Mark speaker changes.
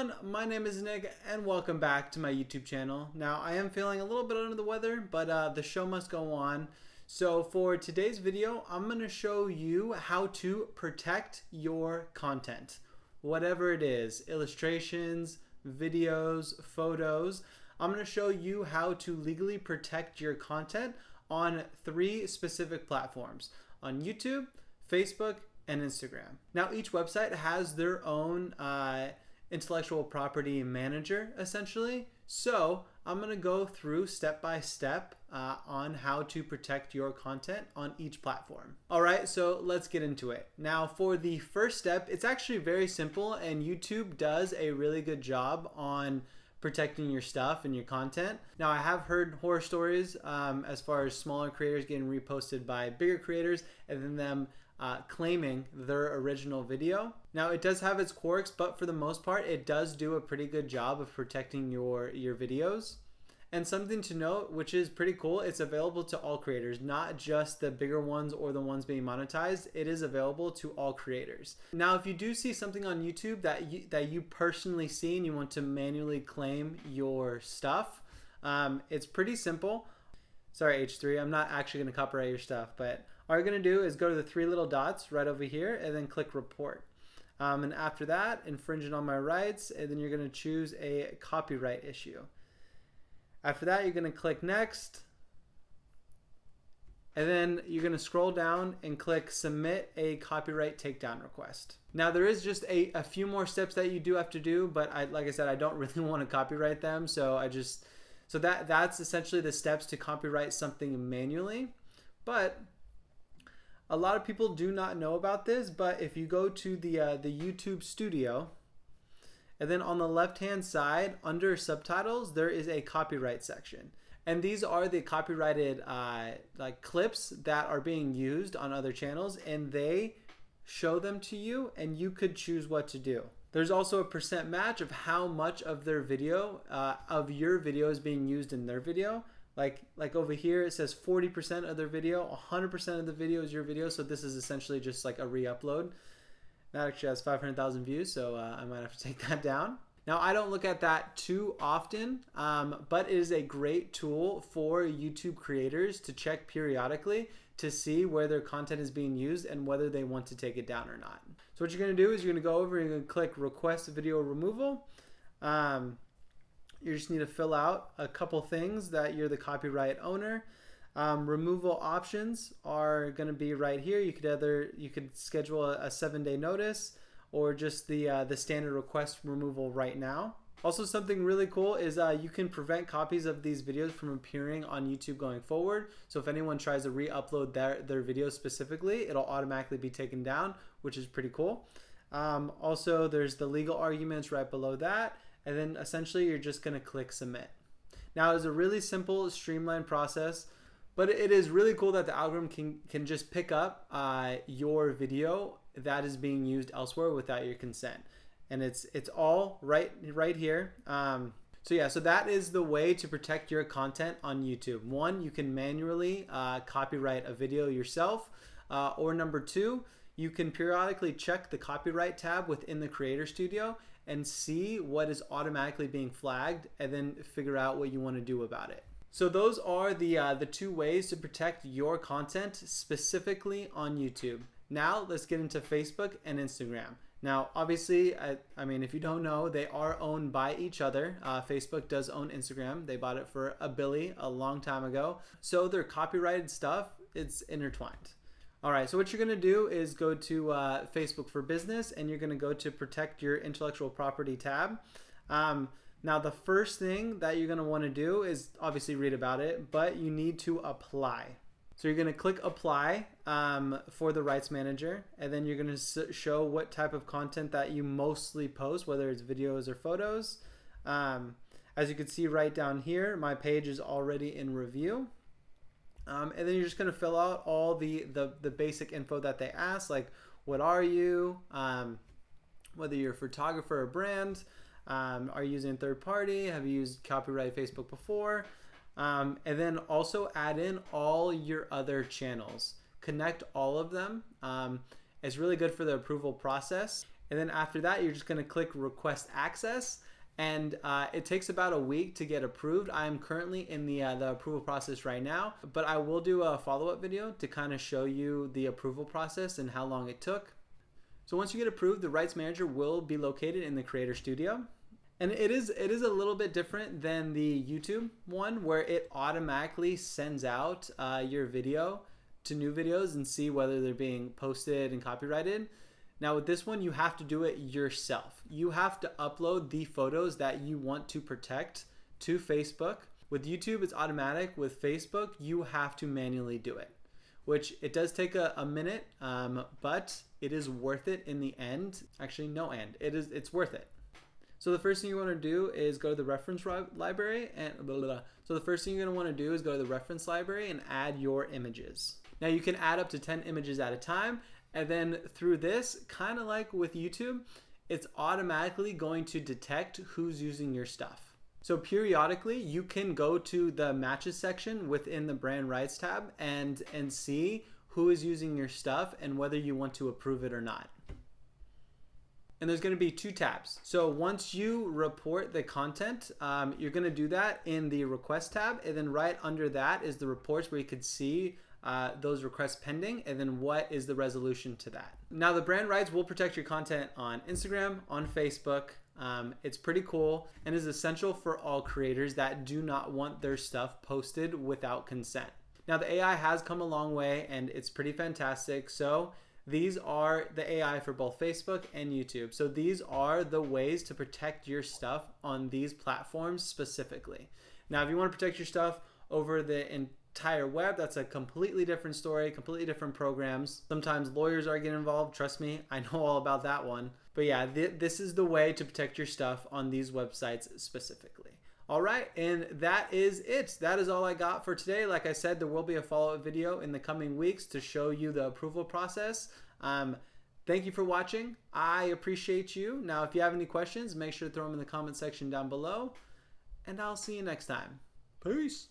Speaker 1: everyone, my name is Nick and welcome back to my YouTube channel. Now I am feeling a little bit under the weather, but the show must go on. So for today's video, I'm going to show you how to protect your content. Whatever it is, illustrations, videos, photos, I'm going to show you how to legally protect your content on 3 specific platforms: on YouTube, Facebook, and Instagram. Now each website has their own intellectual property manager essentially. So I'm going to go through step by step on how to protect your content on each platform. All right, so let's get into it. Now for the first step, it's actually very simple and YouTube does a really good job on protecting your stuff and your content. Now I have heard horror stories as far as smaller creators getting reposted by bigger creators and then them claiming their original video. Now it does have its quirks, but for the most part it does do a pretty good job of protecting your videos. And something to note, which is pretty cool, it's available to all creators, not just the bigger ones or the ones being monetized. It is available to all creators. Now if you do see something on YouTube that you personally see and you want to manually claim your stuff, it's pretty simple. Sorry H3, I'm not actually going to copyright your stuff, but all you're going to do is go to the 3 little dots right over here and then click report. And after that, infringing on my rights, and then you're going to choose a copyright issue. After that, you're going to click next, and then you're going to scroll down and click submit a copyright takedown request. Now there is just a few more steps that you do have to do, but like I said, I don't really want to copyright them, so that's essentially the steps to copyright something manually. But a lot of people do not know about this, but if you go to the YouTube Studio, and then on the left-hand side under subtitles, there is a copyright section. And these are the copyrighted like clips that are being used on other channels, and they show them to you and you could choose what to do. There's also a percent match of how much of their video, of your video, is being used in their video. Like over here it says 40% of their video, 100% of the video is your video, so this is essentially just like a re-upload. That actually has 500,000 views, so I might have to take that down. Now I don't look at that too often, but it is a great tool for YouTube creators to check periodically to see where their content is being used and whether they want to take it down or not. So what you're going to do is you're going to go over and you're going to click request video removal. You just need to fill out a couple things that you're the copyright owner. Removal options are going to be right here. You could schedule a 7-day notice or just the standard request removal right now. Also, something really cool is you can prevent copies of these videos from appearing on YouTube going forward. So if anyone tries to re-upload their videos specifically, it'll automatically be taken down, which is pretty cool. Also, there's the legal arguments right below that. And then essentially you're just going to click submit. Now it's a really simple, streamlined process, but it is really cool that the algorithm can just pick up your video that is being used elsewhere without your consent. And it's all right here. So that is the way to protect your content on YouTube. 1, you can manually copyright a video yourself, or number 2, you can periodically check the copyright tab within the Creator Studio and see what is automatically being flagged and then figure out what you want to do about it. So those are the 2 ways to protect your content specifically on YouTube. Now let's get into Facebook and Instagram. Now obviously, I mean, if you don't know, they are owned by each other. Facebook does own Instagram. They bought it for $1 billion a long time ago. So their copyrighted stuff, it's intertwined. All right, so what you're going to do is go to Facebook for Business, and you're going to go to Protect Your Intellectual Property tab. Now, the first thing that you're going to want to do is obviously read about it, but you need to apply. So you're going to click Apply for the Rights Manager, and then you're going to show what type of content that you mostly post, whether it's videos or photos. As you can see right down here, my page is already in review. And then you're just going to fill out all the basic info that they ask, like what are you, whether you're a photographer or brand, are you using third party, have you used copyright Facebook before, and then also add in all your other channels. Connect all of them. It's really good for the approval process. And then after that, you're just going to click request access. And it takes about a week to get approved. I'm currently in the approval process right now, but I will do a follow-up video to kind of show you the approval process and how long it took. So once you get approved, the rights manager will be located in the Creator Studio. And it is a little bit different than the YouTube one, where it automatically sends out your video to new videos and see whether they're being posted and copyrighted. Now with this one, you have to do it yourself. You have to upload the photos that you want to protect to Facebook. With YouTube, it's automatic. With Facebook, you have to manually do it, which it does take a minute, but it is worth it in the end. Actually, no end. It's worth it. So the first thing you want to do is go to the reference library and So the first thing you're going to want to do is go to the reference library and add your images. Now you can add up to 10 images at a time. And then through this, kind of like with YouTube, it's automatically going to detect who's using your stuff. So periodically, you can go to the matches section within the brand rights tab and see who is using your stuff and whether you want to approve it or not. And there's going to be 2 tabs. So once you report the content, you're going to do that in the request tab. And then right under that is the reports where you could see those requests pending, and then what is the resolution to that. Now the brand rights will protect your content on Instagram, on Facebook. It's pretty cool and is essential for all creators that do not want their stuff posted without consent. Now the AI has come a long way and it's pretty fantastic. So these are the AI for both Facebook and YouTube. So these are the ways to protect your stuff on these platforms specifically. Now if you want to protect your stuff over the entire web, that's a completely different story, completely different programs. Sometimes lawyers are getting involved. Trust me, I know all about that one. But yeah, this is the way to protect your stuff on these websites specifically. All right, and that is it. That is all I got for today. Like I said, there will be a follow-up video in the coming weeks to show you the approval process. Thank you for watching. I appreciate you. Now, if you have any questions, make sure to throw them in the comment section down below, and I'll see you next time. Peace.